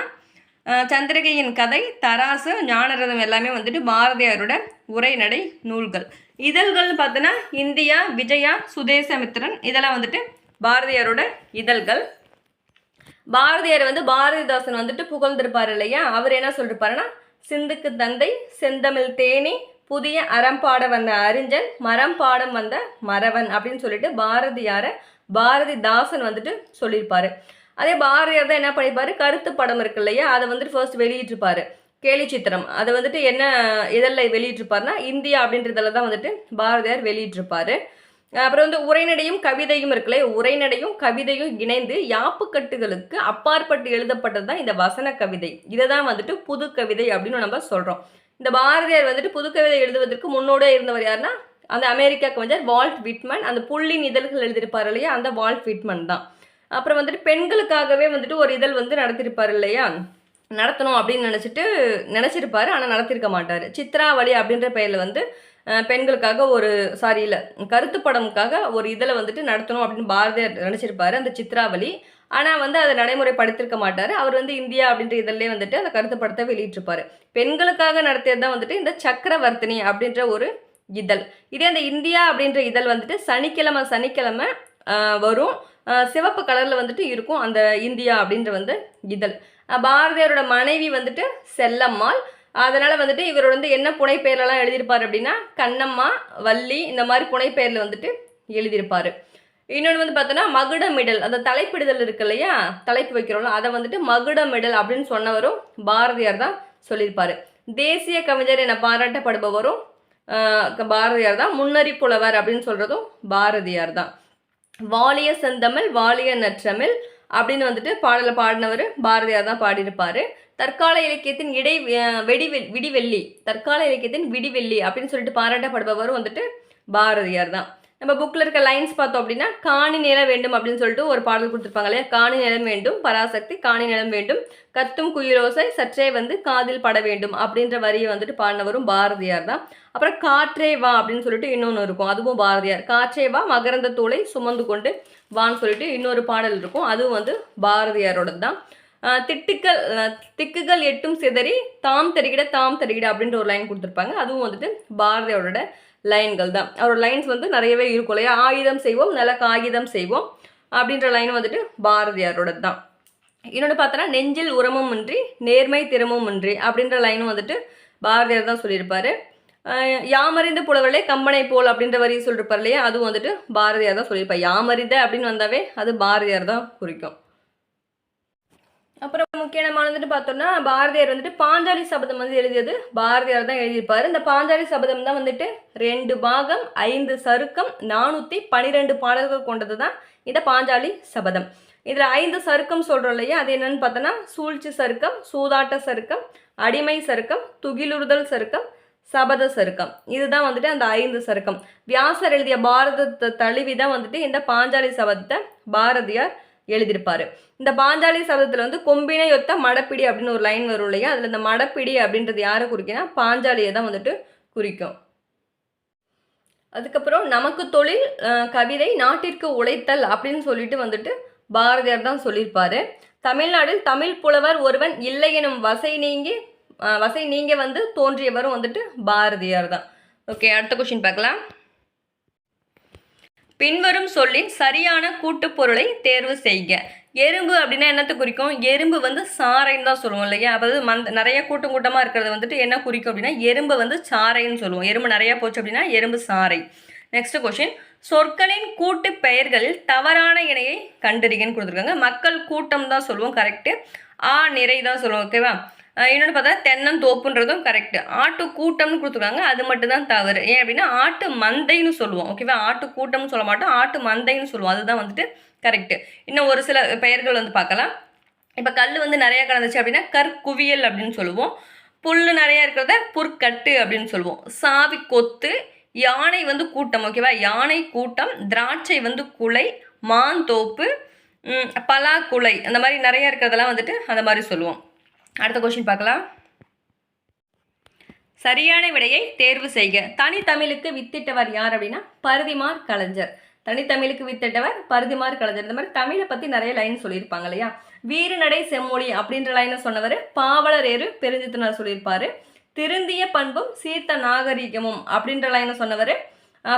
சந்திரிகையின் கதை, தராசு, ஞானரதம் எல்லாமே வந்துட்டு பாரதியாரோட உரைநடை நூல்கள். இதழ்கள்னு பார்த்தோன்னா இந்தியா, விஜயா, சுதேசமித்திரன் இதெல்லாம் வந்துட்டு பாரதியாரோட இதழ்கள். பாரதியார் வந்து பாரதிதாசன் வந்துட்டு புகழ்ந்திருப்பார் இல்லையா, அவர் என்ன சொல்லிருப்பாருன்னா சிந்துக்கு தந்தை, செந்தமிழ் தேனி, புதிய அறம்பாட வந்த அறிஞன், மரம் பாடம் வந்த மறவன் அப்படின்னு சொல்லிட்டு பாரதிதாசன் வந்துட்டு சொல்லியிருப்பாரு. அதே பாரதியார் தான் என்ன பண்ணியிருப்பாரு, கருத்து படம் இருக்கு இல்லையா, அதை வந்துட்டு ஃபர்ஸ்ட் வெளியிட்டிருப்பாரு. கேலி சித்திரம் அதை வந்துட்டு என்ன இதழில் வெளியிட்டிருப்பாருன்னா இந்தியா அப்படின்றதில் தான் வந்துட்டு பாரதியார் வெளியிட்டிருப்பாரு. அப்புறம் வந்து உரைநடையும் கவிதையும் இருக்குல்ல, உரைநடையும் கவிதையும் இணைந்து யாப்புக்கட்டுகளுக்கு அப்பாற்பட்டு எழுதப்பட்டது தான் இந்த வசன கவிதை. இதை தான் வந்துட்டு புது கவிதை அப்படின்னு நம்ம சொல்கிறோம். இந்த பாரதியார் வந்துட்டு புதுக்கவிதை எழுதுவதற்கு முன்னோட இருந்தவர் யாருன்னா அந்த அமெரிக்கா கவிஞர் வால்ட் விட்மன். அந்த புள்ளின் இதழ்கள் எழுதியிருப்பார் இல்லையா, அந்த வால்ட் விட்மன் தான். அப்புறம் வந்துட்டு பெண்களுக்காகவே வந்துட்டு ஒரு இதழ் வந்து நடத்திருப்பார் இல்லையா, நடத்தணும் அப்படின்னு நினச்சிருப்பாரு, ஆனால் நடத்திருக்க மாட்டார். சித்ராவளி அப்படின்ற பெயரில் வந்து பெண்களுக்காக கருத்து படமுக்காக ஒரு இதழை வந்துட்டு நடத்தணும் அப்படின்னு பாரதியார் நினச்சிருப்பாரு, அந்த சித்ராவளி. ஆனால் வந்து அதை நடைமுறைப்படுத்திருக்க மாட்டார். அவர் வந்து இந்தியா அப்படின்ற இதழ்லே வந்துட்டு அந்த கருத்து படத்தை வெளியிட்டிருப்பார். பெண்களுக்காக நடத்தியது தான் வந்துட்டு இந்த சக்கரவர்த்தினி அப்படின்ற ஒரு இதழ். இதே அந்த இந்தியா அப்படின்ற இதழ் வந்துட்டு சனிக்கிழமை வரும். சிவப்பு கலரில் வந்துட்டு இருக்கும் அந்த இந்தியா அப்படின்ற வந்து இதழ். பாரதியாரோட மனைவி வந்துட்டு செல்லம்மாள். அதனால் வந்துட்டு இவர் வந்து என்ன புனைப்பெயர்லாம் எழுதியிருப்பார் அப்படின்னா கண்ணம்மா, வள்ளி இந்த மாதிரி புனைப்பெயரில் வந்துட்டு எழுதியிருப்பார். இன்னொன்று வந்து பார்த்தோன்னா மகுடமிடல், அந்த தலைப்பிடுதல் இருக்கு இல்லையா, தலைப்பு வைக்கிறோம்ல, அதை வந்துட்டு மகுடமிடல் அப்படின்னு சொன்னவரும் பாரதியார் தான் சொல்லியிருப்பார். தேசிய கவிஞர் என பாராட்டப்படுபவரும் பாரதியார் தான். முன்னறி புலவர் அப்படின்னு சொல்கிறதும் பாரதியார் தான். வாலிய செந்தமிழ் வாலிய நற்றமிழ் அப்படின்னு வந்துட்டு பாடலை பாடினவர் பாரதியார் தான் பாடியிருப்பார். தற்கால இலக்கியத்தின் விடிவெள்ளி, தற்கால இலக்கியத்தின் விடிவெள்ளி அப்படின்னு சொல்லிட்டு பாராட்டப்படுபவரும் வந்துட்டு பாரதியார் தான். நம்ம புக்கில் இருக்க லைன்ஸ் பார்த்தோம் அப்படின்னா காணி நிலம் வேண்டும் அப்படின்னு சொல்லிட்டு ஒரு பாடல் கொடுத்துருப்பாங்க இல்லையா, காணி நிலம் வேண்டும் பராசக்தி காணி நிலம் வேண்டும் கத்தும் குயிலோசை சற்றே வந்து காதில் பட வேண்டும் அப்படின்ற வரியை வந்துட்டு பாடினவரும் பாரதியார் தான். அப்புறம் காற்றே வா அப்படின்னு சொல்லிட்டு இன்னொன்று இருக்கும், அதுவும் பாரதியார். காற்றே வா மகரந்த தூளை சுமந்து கொண்டு வான்னு சொல்லிட்டு இன்னொரு பாடல் இருக்கும், அதுவும் வந்து பாரதியாரோட தான். திக்குகள் எட்டும் சிதறி தாம் தருகிட அப்படின்ற ஒரு லைன் கொடுத்துருப்பாங்க, அதுவும் வந்துட்டு பாரதியாரோட லைன்கள் தான். அவரோட லைன்ஸ் வந்து நிறையவே இருக்கும் இல்லையா, ஆயுதம் செய்வோம் நல்ல காகிதம் செய்வோம் அப்படின்ற லைன் வந்துட்டு பாரதியாரோட தான். இன்னொன்று பார்த்தோன்னா நெஞ்சில் உரமும் இன்றி நேர்மை திறமும் இன்றி அப்படின்ற லைனும் வந்துட்டு பாரதியார் தான் சொல்லியிருப்பாரு. யாமறிந்த புலவர்களே கம்பனை போல் அப்படின்ற வரி சொல்லியிருப்பார் இல்லையா, அதுவும் வந்துட்டு பாரதியார் தான் சொல்லியிருப்பார். யாமறிந்த அப்படின்னு வந்தாவே அது பாரதியார் தான் குறிக்கும். அப்புறம் முக்கியமானதுன்னு பார்த்தோம்னா பாரதியார் வந்துட்டு பாஞ்சாலி சபதம் வந்து எழுதியது பாரதியார் தான் எழுதியிருப்பார். இந்த பாஞ்சாலி சபதம் தான் வந்துட்டு 2 பாகம் 5 சருக்கம் 412 பாடல்கள் கொண்டது தான் இந்த பாஞ்சாலி சபதம். இதில் 5 சருக்கம் சொல்கிறோம் இல்லையா, அது என்னன்னு பார்த்தோன்னா சூழ்ச்சி சருக்கம், சூதாட்ட சருக்கம், அடிமை சருக்கம், துகிலுறுதல் சருக்கம், சபத சருக்கம். இதுதான் வந்துட்டு அந்த 5 சருக்கம். வியாசர் எழுதிய பாரதத்தை தழுவி தான் வந்துட்டு இந்த பாஞ்சாலி சபதத்தை பாரதியார் எழுதியிருப்பார். இந்த பாஞ்சாலி சபதத்தில் வந்து கொம்பினை ஒத்த மடப்பிடி அப்படின்னு ஒரு லைன் வரும் இல்லையா, அதில் இந்த மடப்பிடி அப்படின்றது யாரை குறிக்கினா பாஞ்சாலியை தான் வந்துட்டு குறிக்கும். அதுக்கப்புறம் நமக்கு தொழில் கவிதை நாட்டிற்கு உழைத்தல் அப்படின்னு சொல்லிட்டு வந்துட்டு பாரதியார் தான் சொல்லியிருப்பார். தமிழ்நாட்டில் தமிழ் புலவர் ஒருவன் இல்லை எனும் வசை நீங்க வந்து தோன்றியவரும் வந்துட்டு பாரதியார் தான். ஓகே, அடுத்த கொஸ்டின் பார்க்கலாம். பின்வரும் சொல்லின் சரியான கூட்டுப்பொருளை தேர்வு செய்க. எறும்பு அப்படின்னா என்னத்தை குறிக்கும்? எறும்பு வந்து சாறைன்னு தான் சொல்லுவோம் இல்லையா, அதாவது நிறைய கூட்டமாக இருக்கிறது வந்துட்டு என்ன குறிக்கும் அப்படின்னா எறும்பு வந்து சாறைன்னு சொல்லுவோம். எறும்பு நிறையா போச்சு அப்படின்னா எறும்பு சாறை. நெக்ஸ்ட் கொஸ்டின், சொற்களின் கூட்டு பெயர்களில் தவறான இணையை கண்டறிகன்னு கொடுத்துருக்காங்க. மக்கள் கூட்டம் தான் சொல்லுவோம், கரெக்டு. நிறை தான் சொல்லுவோம், ஓகேவா. இன்னொன்று பார்த்தா தென்னந்தோப்புன்றதும் கரெக்டு. ஆட்டு கூட்டம்னு கொடுத்துருக்காங்க, அது மட்டும் தான் தவறு. ஏன் அப்படின்னா ஆட்டு மந்தைன்னு சொல்லுவோம், ஓகேவா. ஆட்டு கூட்டம்னு சொல்ல மாட்டோம், ஆட்டு மந்தைன்னு சொல்லுவோம், அதுதான் வந்துட்டு கரெக்டு. இன்னும் ஒரு சில பெயர்கள் வந்து பார்க்கலாம். இப்போ கல் வந்து நிறையா கலந்துச்சு அப்படின்னா கற்குவியல் அப்படின்னு சொல்லுவோம். புல் நிறையா இருக்கிறத புற்கட்டு அப்படின்னு சொல்லுவோம். சாவி கொத்து, யானை வந்து கூட்டம், ஓகேவா, யானை கூட்டம். திராட்சை வந்து குலை, மாந்தோப்பு, பலா குலை, அந்த மாதிரி நிறையா இருக்கிறதெல்லாம் வந்துட்டு அந்த மாதிரி சொல்லுவோம். அடுத்த கொஸ்டின் பார்க்கலாம். சரியான விடையை தேர்வு செய்க. தனித்தமிழுக்கு வித்திட்டவர் யார் அப்படின்னா பரிதிமாற் கலைஞர். தனித்தமிழுக்கு வித்திட்டவர் பரிதிமாற் கலைஞர். இந்த மாதிரி தமிழை பற்றி நிறைய லைன் சொல்லியிருப்பாங்க இல்லையா. வீறுநடை செம்மொழி அப்படின்ற லைனை சொன்னவர் பாவலர் ஏறு பெருஞ்சித்தனார் சொல்லியிருப்பார். திருந்திய பண்பும் சீர்த்த நாகரிகமும் அப்படின்ற லைனை சொன்னவர்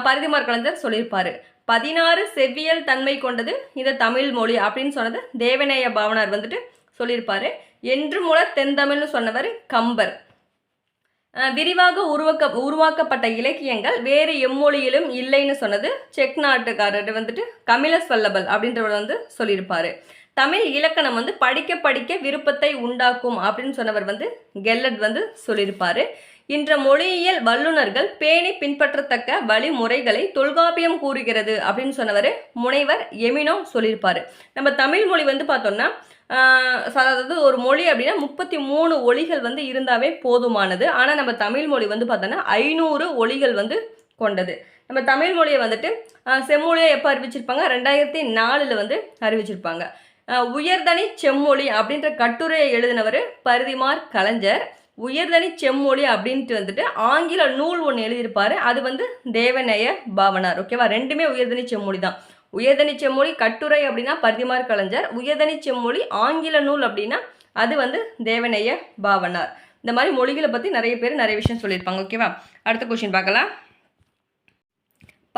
பரிதிமாற் கலைஞர் சொல்லியிருப்பார். 16 செவ்வியல் தன்மை கொண்டது இந்த தமிழ் மொழி அப்படின்னு சொன்னது தேவநேய பாவனார் வந்துட்டு சொல்லியிருப்பார். என்று மூல தென்தமிழ்னு சொன்னவர் கம்பர். விரிவாக உருவாக்கப்பட்ட இலக்கியங்கள் வேறு எம்மொழியிலும் இல்லைன்னு சொன்னது செக் நாட்டுக்காரர் வந்துட்டு கமிலஸ் வல்லபல் அப்படின்றவர் வந்து சொல்லியிருப்பார். தமிழ் இலக்கணம் வந்து படிக்க விருப்பத்தை உண்டாக்கும் அப்படின்னு சொன்னவர் வந்து கெல்லட் வந்து சொல்லியிருப்பார். இன்ற மொழியியல் வல்லுநர்கள் பேணி பின்பற்றத்தக்க வழிமுறைகளை தொல்காப்பியம் கூறுகிறது அப்படின்னு சொன்னவர் முனைவர் எமினோ சொல்லியிருப்பார். நம்ம தமிழ் மொழி வந்து பார்த்தோம்னா அதாவது ஒரு மொழி அப்படின்னா 33 ஒலிகள் வந்து இருந்தாவே போதுமானது. ஆனால் நம்ம தமிழ் மொழி வந்து பார்த்தோன்னா 500 ஒலிகள் வந்து கொண்டது. நம்ம தமிழ் மொழியை வந்துட்டு செம்மொழியை எப்போ அறிவிச்சிருப்பாங்க? 2004 வந்து அறிவிச்சிருப்பாங்க. உயர்தனி செம்மொழி அப்படின்ற கட்டுரையை எழுதினவர் பரிதிமாற் கலைஞர். உயர்தனி செம்மொழி அப்படின்ட்டு வந்துட்டு ஆங்கில நூல் ஒன்று எழுதியிருப்பார், அது வந்து தேவநேய பாவனார், ஓகேவா. ரெண்டுமே உயர்தனி செம்மொழி தான். உயர்தனி செம்மொழி கட்டுரை அப்படின்னா பரிதிமாற் கலைஞர், உயர்தனி செம்மொழி ஆங்கில நூல் அப்படின்னா அது வந்து தேவநேய பாவனார். இந்த மாதிரி மொழிகளை பற்றி நிறைய பேர் நிறைய விஷயம் சொல்லியிருப்பாங்க, ஓகேவா. அடுத்த கொஸ்டின் பார்க்கலாம்.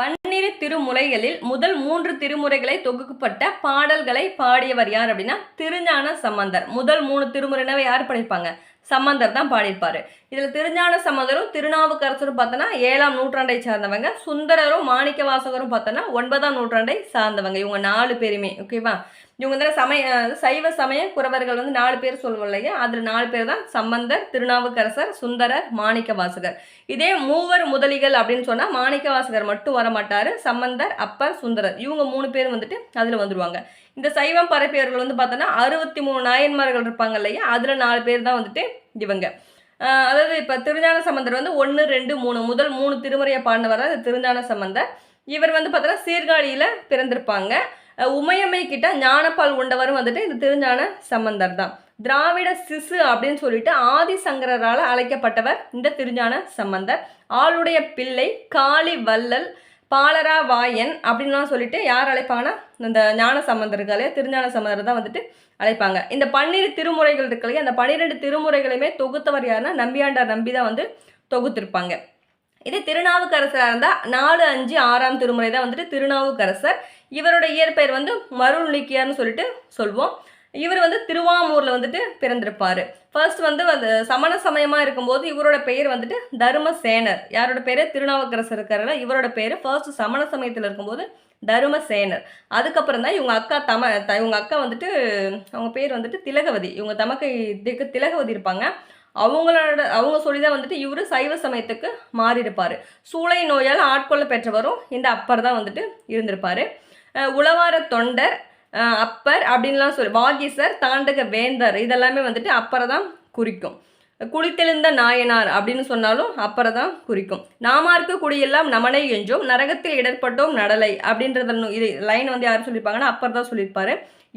பன்னிரு திருமுறைகளில் முதல் 3 திருமுறைகளை தொகுக்கப்பட்ட பாடல்களை பாடியவர் யார் அப்படின்னா திருஞான சம்பந்தர். முதல் 3 திருமுறைனாவே யார் படிப்பாங்க? சம்பந்தர் தான் பாடியிருப்பாரு. இதில் திருஞான சம்பந்தரும் திருநாவுக்கரசரும் பார்த்தோன்னா 7ஆம் நூற்றாண்டை சார்ந்தவங்க. சுந்தரரும் மாணிக்க வாசகரும் பார்த்தோன்னா 9ஆம் நூற்றாண்டை சார்ந்தவங்க. இவங்க 4 பேருமே ஓகேவா. இவங்க வந்து சைவ சமய குறவர்கள் வந்து 4 பேர் சொல்லுவோம் இல்லையா, அதில் 4 பேர் தான் சம்பந்தர், திருநாவுக்கரசர், சுந்தரர், மாணிக்க வாசகர். இதே மூவர் முதலிகள் அப்படின்னு சொன்னால் மாணிக்க வாசகர் மட்டும் வர மாட்டார். சம்பந்தர், அப்பர், சுந்தரர் இவங்க 3 பேர் வந்துட்டு அதில் வந்துடுவாங்க. இந்த சைவம் பரப்பியவர்கள் வந்து பார்த்தோன்னா 63 நாயன்மார்கள் இருப்பாங்க இல்லையா, அதில் 4 பேர் தான் வந்துட்டு இவங்க. அதாவது இப்போ திருஞான சம்பந்தர் வந்து 1, 2, 3 முதல் 3 திருமுறையை பாடினவர் தான் திருஞான சம்பந்தர். இவர் வந்து பார்த்தோன்னா சீர்காழியில் பிறந்திருப்பாங்க. உமையம்மை கிட்ட ஞானப்பால் உண்டவரும் வந்துட்டு இந்த திருஞான சம்பந்தர் தான். திராவிட சிசு அப்படின்னு சொல்லிட்டு ஆதிசங்கரால் அழைக்கப்பட்டவர் இந்த திருஞான சம்பந்தர். ஆளுடைய பிள்ளை, காளி வள்ளல், பாலரா வாயன் அப்படின்லாம் சொல்லிட்டு யார் அழைப்பாங்கன்னா இந்த ஞான சம்பந்தர்களே திருஞான சம்பந்தர் தான் வந்துட்டு அழைப்பாங்க. இந்த 12 திருமுறைகள் இருக்கு இல்லையா, அந்த 12 திருமுறைகளையுமே தொகுத்தவர் யாருன்னா நம்பியாண்டார் நம்பி தான் வந்து தொகுத்திருப்பாங்க. இதே திருநாவுக்கரசராக இருந்தால் 4, 5, 6ஆம் திருமுறை தான் வந்துட்டு திருநாவுக்கரசர். இவரோட இயற்பெயர் வந்து மருள்நீக்கியார்னு சொல்லிட்டு சொல்வோம். இவர் வந்து திருவாமூரில் வந்துட்டு பிறந்திருப்பார். ஃபர்ஸ்ட் வந்து சமண சமயமாக இருக்கும்போது இவரோட பெயர் வந்துட்டு தருமசேனர். யாரோட பேர்? திருநாவுக்கரசர் இருக்காருல்ல, இவரோட பேர் ஃபர்ஸ்ட் சமண சமயத்தில் இருக்கும்போது தருமசேனர். அதுக்கப்புறம் தான் இவங்க அக்கா வந்துட்டு அவங்க பேர் வந்துட்டு திலகவதி. இவங்க தமக்கை திலகவதி இருப்பாங்க. அவங்க சொல்லி தான் வந்துட்டு இவர் சைவ சமயத்துக்கு மாறியிருப்பார். சூளை நோயால் ஆட்கொள்ள பெற்றவரும் இந்த அப்பர் தான் வந்துட்டு இருந்திருப்பார். உளவார தொண்டர், அப்பர் அப்படின்லாம் வாகீசர், தாண்டக வேந்தர் இதெல்லாமே வந்துட்டு அப்பரை தான் குறிக்கும். குளித்தெழுந்த நாயனார் அப்படின்னு சொன்னாலும் அப்பரை தான் குறிக்கும். நாமார்க்கு குடியெல்லாம் நமனை என்றும் நரகத்தில் இடர்பட்டோம் நடலை அப்படின்றத இது லைன் வந்து யார் சொல்லியிருப்பாங்கன்னா அப்பர் தான் சொல்லியிருப்பாரு.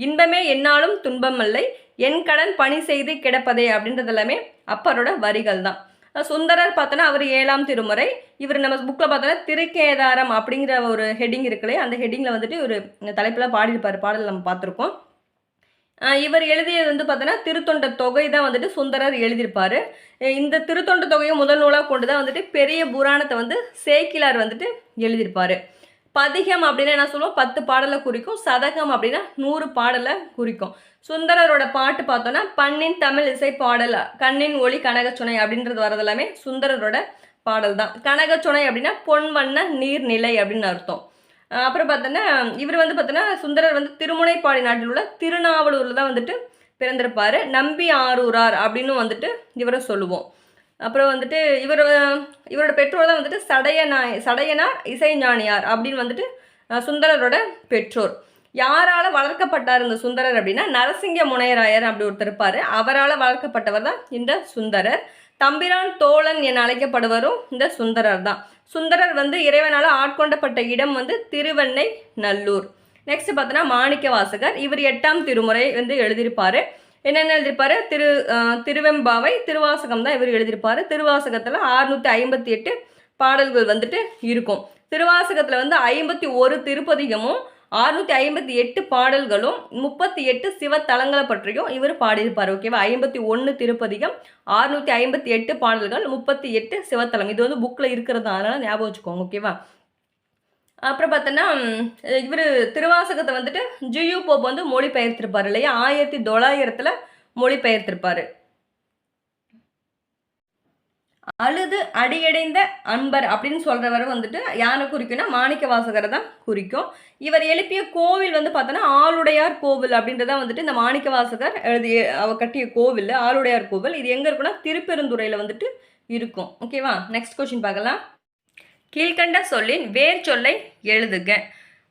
இன்பமே என்னாலும் துன்பமில்லை, என் கடன் பணி செய்து கிடப்பதே அப்படின்றது எல்லாமே அப்பரோட வரிகள் தான். சுந்தரர் பார்த்தோன்னா அவர் 7ஆம் திருமுறை. இவர் நம்ம புக்கில் பார்த்தோன்னா திருக்கேதாரம் அப்படிங்கிற ஒரு ஹெட்டிங் இருக்குல்லையே, அந்த ஹெட்டிங்கில் வந்துட்டு ஒரு தலைப்பில் பாடியிருப்பார். பாடல் நம்ம பார்த்துருக்கோம். இவர் எழுதியது வந்து பார்த்தோன்னா திருத்தொண்ட தொகை தான் வந்துட்டு சுந்தரர் எழுதியிருப்பார். இந்த திருத்தொண்ட தொகையை முதல் நூலாக கொண்டு தான் வந்துட்டு பெரிய புராணத்தை வந்து சேக்கிலார் வந்துட்டு எழுதியிருப்பார். பதிகம் அப்படின்னா என்ன சொல்லுவோம், 10 பாடலை குறிக்கும். சதகம் அப்படின்னா 100 பாடலை குறிக்கும். சுந்தரரோட பாட்டு பார்த்தோன்னா பண்ணின் தமிழ் இசை பாடல், கண்ணின் ஒளி கனகச்சுனை அப்படின்றது வரது எல்லாமே சுந்தரரோட பாடல் தான். கனகச்சுனை அப்படின்னா பொன் வண்ண நீர்நிலை அப்படின்னு அர்த்தம். அப்புறம் பார்த்தோன்னா இவர் வந்து பார்த்தோன்னா சுந்தரர் வந்து திருமுனைப்பாடி நாட்டில் உள்ள திருநாவலூரில் தான் வந்துட்டு பிறந்திருப்பார். நம்பி ஆரூரார் அப்படின்னு வந்துட்டு இவரை சொல்லுவோம். அப்புறம் வந்துட்டு இவரோட பெற்றோர் தான் வந்துட்டு சடையனார் இசைஞானியார் அப்படின்னு வந்துட்டு சுந்தரரோட பெற்றோர். யாரால் வளர்க்கப்பட்டார் இந்த சுந்தரர் அப்படின்னா நரசிங்க முனையராயர் அப்படி ஒருத்தர் இருப்பார். அவரால் வளர்க்கப்பட்டவர் தான் இந்த சுந்தரர். தம்பிரான் தோழன் என அழைக்கப்படுவரும் இந்த சுந்தரர் தான். சுந்தரர் வந்து இறைவனால் ஆட்கொண்டப்பட்ட இடம் வந்து திருவெண்ணை நல்லூர். நெக்ஸ்ட் பார்த்தோன்னா மாணிக்க வாசகர். இவர் 8ஆம் திருமுறை வந்து எழுதியிருப்பார். என்னென்ன எழுதியிருப்பார்? திருவெம்பாவை, திருவாசகம் தான் இவர் எழுதியிருப்பார். திருவாசகத்தில் 658 பாடல்கள் வந்துட்டு இருக்கும். திருவாசகத்தில் வந்து 51 திருப்பதிகமும் 658 பாடல்களும் 38 சிவத்தலங்களை பற்றியும் இவர் பாடியிருப்பார். ஓகேவா, 51 திருப்பதிகம், 658 பாடல்கள், 38 சிவத்தலம். இது வந்து புக்கில் இருக்கிறதுனால ஞாபகம் வச்சுக்கோங்க. ஓகேவா. அப்புறம் பார்த்தோன்னா இவர் திருவாசகத்தை வந்துட்டு ஜியு போப் வந்து மொழிபெயர்த்திருப்பார் இல்லையா, 1900 மொழிபெயர்த்திருப்பார். அழுது அடியடைந்த அன்பர் அப்படின்னு சொல்கிறவர் வந்துட்டு யாரை குறிக்கும்னா மாணிக்க வாசகரை தான் குறிக்கும். இவர் எழுப்பிய கோவில் வந்து பார்த்தோன்னா ஆளுடையார் கோவில் அப்படின்றதான் வந்துட்டு இந்த மாணிக்க வாசகர் அவர் கட்டிய கோவில் ஆளுடையார் கோவில். இது எங்கே இருக்குன்னா திருப்பெருந்துறையில் வந்துட்டு இருக்கும். ஓகேவா. நெக்ஸ்ட் கொஸ்டின் பார்க்கலாம். கீழ்கண்ட சொல்லின் வேர் சொல்லை எழுதுக.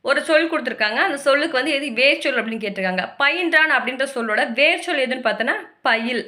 ஒரு சொல் கொடுத்துருக்காங்க. அந்த சொல்லுக்கு வந்து எது வேர் சொல் அப்படின்னு கேட்டிருக்காங்க. பயின்றான் அப்படின்ற சொல்லோட வேர் சொல் எதுன்னு பார்த்தோன்னா பயில்.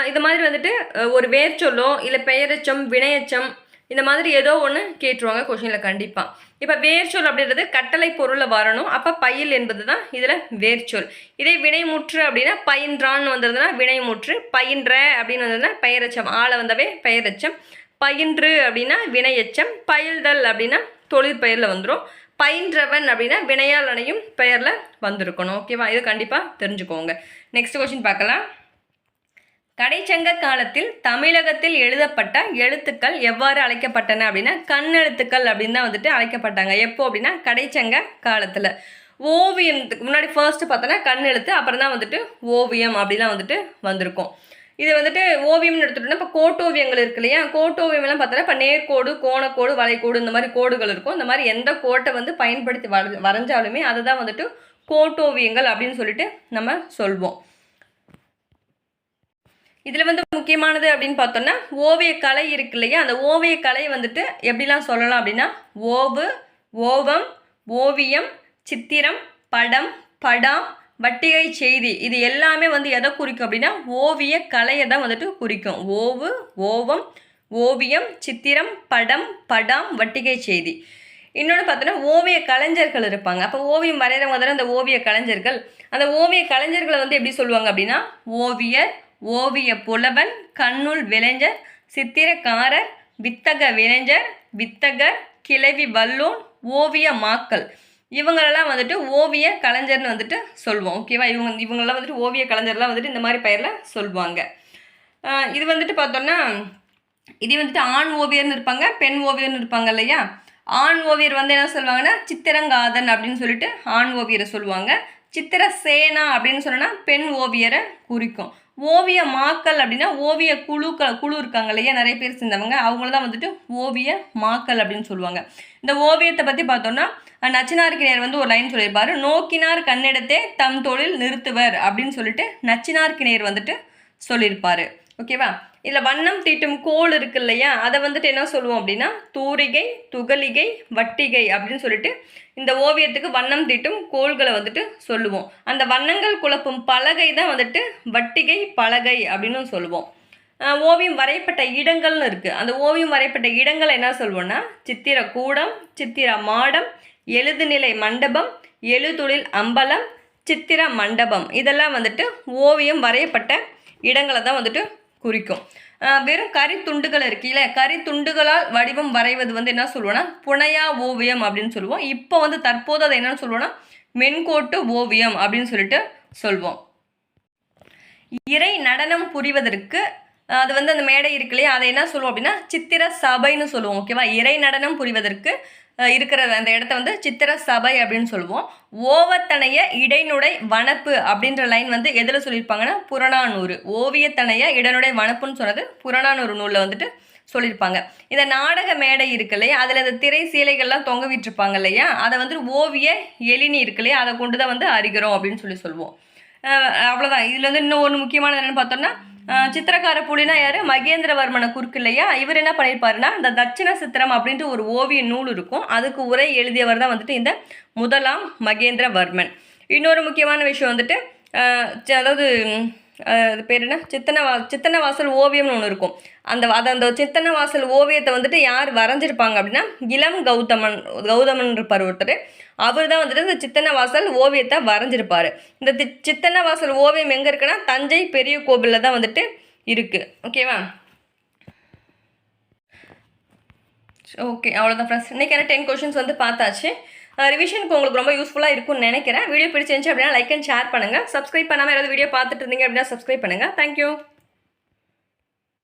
இது மாதிரி வந்துட்டு ஒரு வேர் சொல்லோ இல்லை பெயரெச்சம் வினையச்சம் இந்த மாதிரி ஏதோ ஒன்று கேட்டுருவாங்க கொஷினில் கண்டிப்பாக. இப்போ வேர்ச்சொல் அப்படின்றது கட்டளை பொருளில் வரணும். அப்போ பயில் என்பது தான் இதில் வேர்ச்சொல். இதே வினைமுற்று அப்படின்னா பயின்றான்னு வந்ததுன்னா வினைமுற்று, பயின்ற அப்படின்னு வந்ததுன்னா பெயரெச்சம், ஆளை வந்தவே பெயரெச்சம், பயின்று அப்படின்னா வினையச்சம், பயில்தல் அப்படின்னா தொழிற்பெயரில் வந்துடும், பயின்றவன் அப்படின்னா வினையால் அணையும் பெயரில் வந்திருக்கணும். ஓகேவா, இது கண்டிப்பாக தெரிஞ்சுக்கோங்க. நெக்ஸ்ட் கொஸ்டின் பார்க்கலாம். கடைச்சங்க காலத்தில் தமிழகத்தில் எழுதப்பட்ட எழுத்துக்கள் எவ்வாறு அழைக்கப்பட்டன அப்படின்னா கண்ணெழுத்துக்கள் அப்படின்னு தான் வந்துட்டு அழைக்கப்பட்டாங்க. எப்போ அப்படின்னா கடைச்சங்க காலத்தில். ஓவியத்துக்கு முன்னாடி ஃபர்ஸ்ட் பார்த்தோன்னா கண்ணெழுத்து, அப்புறம் தான் வந்துட்டு ஓவியம் அப்படிலாம் வந்துட்டு வந்திருக்கும். இது வந்துட்டு ஓவியம்னு எடுத்துட்டோம்னா இப்போ கோட்டோவியங்கள் இருக்கு இல்லையா, கோட்டோவியம்லாம் பார்த்தோன்னா இப்போ நேர்கோடு, கோணக்கோடு, வளைகோடு இந்த மாதிரி கோடுகள் இருக்கும். இந்த மாதிரி எந்த கோட்டை வந்து பயன்படுத்தி வரைஞ்சாலுமே அதுதான் வந்துட்டு கோட்டோவியங்கள் அப்படின்னு சொல்லிட்டு நம்ம சொல்வோம். இதில் வந்து முக்கியமானது அப்படின்னு பார்த்தோம்னா ஓவியக்கலை இருக்கு இல்லையா, அந்த ஓவியக்கலை வந்துட்டு எப்படிலாம் சொல்லலாம் அப்படின்னா ஓவு, ஓவம், ஓவியம், சித்திரம், படம், படாம், வட்டிகை செய்தி இது எல்லாமே வந்து எதை குறிக்கும் அப்படின்னா ஓவிய கலையை தான் வந்துட்டு குறிக்கும். ஓவு, ஓவம், ஓவியம், சித்திரம், படம், படாம், வட்டிகை செய்தி. இன்னொன்று பார்த்தோன்னா ஓவிய கலைஞர்கள் இருப்பாங்க. அப்போ ஓவியம் வரைகிறவங்க தானே அந்த ஓவிய கலைஞர்கள். அந்த ஓவிய கலைஞர்களை வந்து எப்படி சொல்லுவாங்க அப்படின்னா ஓவியர், ஓவிய புலவன், கண்ணுள் விளைஞர், சித்திரக்காரர், வித்தக விளைஞர், வித்தகர், கிளவி வல்லோன், ஓவிய மாக்கள் இவங்களெல்லாம் வந்துட்டு ஓவிய கலைஞர்னு வந்துட்டு சொல்லுவோம். ஓகேவா, இவங்களெல்லாம் வந்துட்டு ஓவிய கலைஞர்லாம் வந்துட்டு இந்த மாதிரி பெயரில் சொல்லுவாங்க. இது வந்துட்டு பார்த்தோன்னா இது வந்துட்டு ஆண் ஓவியர்னு இருப்பாங்க, பெண் ஓவியர்னு இருப்பாங்க இல்லையா. ஆண் ஓவியர் வந்து என்ன சொல்லுவாங்கன்னா சித்திரங்காதன் அப்படின்னு சொல்லிட்டு ஆண் ஓவியரை சொல்லுவாங்க. சித்திரசேனா அப்படின்னு சொன்னால் பெண் ஓவியரை குறிக்கும். ஓவிய மாக்கள் அப்படின்னா ஓவிய குழு இருக்காங்க இல்லையா, நிறைய பேர் சேர்ந்தவங்க, அவங்கள தான் வந்துட்டு ஓவிய மாக்கள் அப்படின்னு சொல்லுவாங்க. இந்த ஓவியத்தை பற்றி பார்த்தோன்னா நச்சினார்க்கினியர் வந்து ஒரு லைன் சொல்லியிருப்பார், நோக்கினார் கண்ணிடத்தே தம் தொழில் நிறுத்துவர் அப்படின்னு சொல்லிட்டு நச்சினார்க்கினியர் வந்துட்டு சொல்லியிருப்பார். ஓகேவா, இதில் வண்ணம் தீட்டும் கோல் இருக்கு இல்லையா, அதை வந்துட்டு என்ன சொல்லுவோம் அப்படின்னா தூரிகை, துகளிகை, வட்டிகை அப்படின்னு சொல்லிட்டு இந்த ஓவியத்துக்கு வண்ணம் தீட்டும் கோள்களை வந்துட்டு சொல்லுவோம். அந்த வண்ணங்கள் குழப்பும் பலகை தான் வந்துட்டு வட்டிகை பலகை அப்படின்னு சொல்லுவோம். ஓவியம் வரையப்பட்ட இடங்கள்னு இருக்குது. அந்த ஓவியம் வரையப்பட்ட இடங்களை என்ன சொல்லுவோம்னா சித்திர கூடம், சித்திர மாடம், எழுதுநிலை மண்டபம், எழுதொழில் அம்பலம், சித்திர மண்டபம் இதெல்லாம் வந்துட்டு ஓவியம் வரையப்பட்ட இடங்களை தான் வந்துட்டு குறிக்கும். வெறும் கரித்துண்டுகள் இருக்குல்ல, கரித்துண்டுகளால் வடிவம் வரைவது வந்து என்ன சொல்லுவோம்னா புனையா ஓவியம் அப்படின்னு சொல்லுவோம். இப்போ வந்து தற்போது அதை என்னன்னு சொல்லுவோம்னா மென்கோட்டு ஓவியம் அப்படின்னு சொல்லிட்டு சொல்வோம். இறை நடனம் புரிவதற்கு அது வந்து அந்த மேடை இருக்கு இல்லையா, அதை என்ன சொல்லுவோம் அப்படின்னா சித்திர சபைன்னு சொல்லுவோம். ஓகேவா, இறை நடனம் புரிவதற்கு இருக்கிற அந்த இடத்த வந்து சித்திர சபை அப்படின்னு சொல்லுவோம். ஓவத்தனைய இடைநுடை வனப்பு அப்படின்ற லைன் வந்து எதில் சொல்லியிருப்பாங்கன்னா புறநானூறு. ஓவியத்தனைய இடைநுடை வனப்புன்னு சொன்னது புறநானூறு நூலில் வந்துட்டு சொல்லியிருப்பாங்க. இந்த நாடக மேடை இருக்கு இல்லையா, அதில் இந்த திரை சீலைகள்லாம் தொங்க விட்டுருப்பாங்க இல்லையா, அதை வந்து ஓவிய எழினி இருக்கு இல்லையா, அதை கொண்டு தான் வந்து அறிகிறோம் அப்படின்னு சொல்லுவோம். அவ்வளோதான். இதில் வந்து இன்னும் ஒன்று முக்கியமான என்னென்னு பார்த்தோம்னா சித்திரக்கார புலினா யார், மகேந்திரவர்மனை குறுக்கு இல்லையா, இவர் என்ன பண்ணியிருப்பாருன்னா இந்த தட்சிண சித்திரம் அப்படின்ட்டு ஒரு ஓவிய நூல் இருக்கும், அதுக்கு உரை எழுதியவர் தான் வந்துட்டு இந்த முதலாம் மகேந்திரவர்மன். இன்னொரு முக்கியமான விஷயம் வந்துட்டு அதாவது அது பேர் என்ன சித்தன்னவாசல் ஓவியம்னு ஒன்று இருக்கும். அந்த சித்தன்னவாசல் ஓவியத்தை வந்துட்டு யார் வரைஞ்சிருப்பாங்க அப்படின்னா இளம் கௌதமன் இருப்பார் ஒருத்தர். அவர் தான் வந்துட்டு இந்த சித்தன்னவாசல் ஓவியத்தை வரைஞ்சிருப்பார். இந்த சித்தன்னவாசல் ஓவியம் எங்கே இருக்குன்னா தஞ்சை பெரிய கோவிலில் தான் வந்துட்டு இருக்குது. ஓகேவா, ஓகே அவ்வளோதான் ஃப்ரெண்ட்ஸ். இன்றைக்கான 10 கொஷின்ஸ் வந்து பார்த்தாச்சு. ரிவிஷனுக்கு உங்களுக்கு ரொம்ப யூஸ்ஃபுல்லாக இருக்கும்னு நினைக்கிறேன். வீடியோ பிடிச்சிருந்துச்சு அப்படின்னா லைக் அண்ட் ஷேர் பண்ணுங்கள். சப்ஸ்கிரைப் பண்ணாமல் யாராவது வீடியோ பார்த்துட்டு இருந்தீங்க அப்படின்னா சப்ஸ்கிரைப் பண்ணுங்கள். தேங்க்யூ.